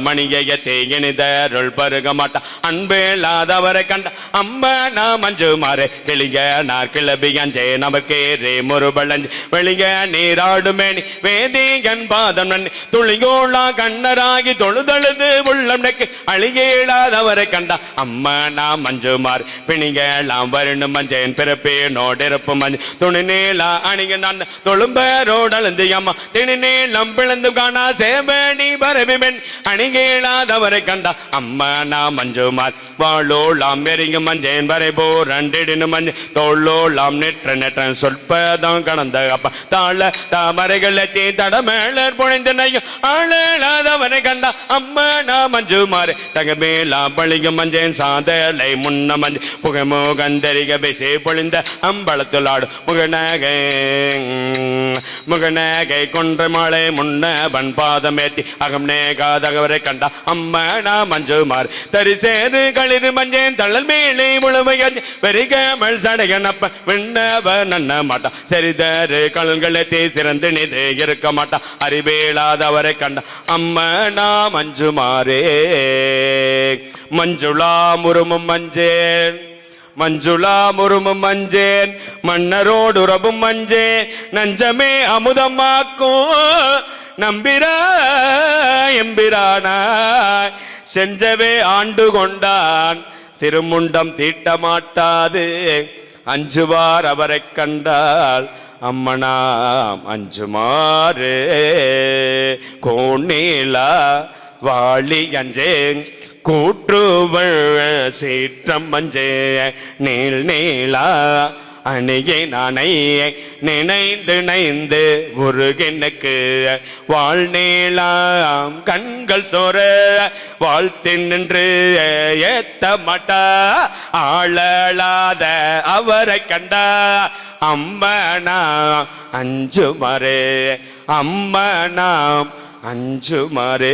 மணியத்தை இனிதருள் பருக மாட்ட அன்பேலாதவரை கண்ட அம்மா நான் மஞ்சு மாறு கிளிய நார் கிளபி அஞ்சே நமக்கேரே முருபளஞ்சு வெளிய நீராடுமேனி வேதியன் பாதம் நன்னி துளியோளா கண்ணராகி தொழுதழுது உள்ளம் நெக்கு அழியேளாதவரை கண்ட அம்மா நான் மஞ்சு மாறு பிணிகலாம் வருணு மஞ்சேன் பிறப்பே நோடிருப்பு மஞ்சு துணி நீளா அணிக நான் தொழும்பரோடழுந்து அம்மா திணி நீளம் பிளந்து காணா சேவடி பரவி மென் அணிகேளாதவரை கண்டா அம்மா நான் மஞ்சுமார் வாழோலாம் மெருங்கு மஞ்சேன் வரை போரண்டிடு மஞ்சு தோளோலாம் நெற்ற சொற்பதம் கடந்த அப்பா தாழ தாமரைகளத்தி தடமேளர் புழைந்தனையும் ஆளாதவரை கண்டா அம்மா நான் மஞ்சுமார் தகமேலாம் பழியும் மஞ்சேன் சாதலை முன்ன மஞ்சு புகமோகந்தரிக பேசி பொழிந்த அம்பளத்துளாடு முகநகை கொன்ற மாலை முன்ன பன் பாதமேத்தி அகம் நேகாதவரை கண்டா அம்மா நான் மஞ்சுமார் தரிசேது களிறு மஞ்சேன் தள்ளல் மேலே முழுமையஞ்சு வெறிகமல் சடையனப்ப விண்ணவ நன்ன மாட்டா சரிதரு கலன்களே சிறந்து நிது இருக்க மாட்டா அறிவேளாதவரை கண்டா அம்மா நான் மஞ்சுமாரே மஞ்சுளா முருமும் மஞ்சேன் மஞ்சுளா முருமும் மஞ்சேன் மன்னரோடு உறவும் மஞ்சே நஞ்சமே அமுதமாக்கும் நம்பிரா எம்பிரானாய் செஞ்சவே ஆண்டு கொண்டான் திருமுண்டம் தீட்டமாட்டாது அஞ்சுவார் அவரை கண்டால் அம்மனாம் அஞ்சுமாறு கோணீலா வாழி அஞ்சேன் கூற்றுவள் சீற்றம் மஞ்சே நீள் நீளா அணியை நானை நினைந்து நைந்து முருகனுக்கு வாழ்நீளாம் கண்கள் சோர வாழ்த்தி நின்று ஏத்த மாட்டா ஆளலாத அவரை கண்டா அம்மனாம் அஞ்சுமாரே அம்மனாம் அஞ்சுமாரே.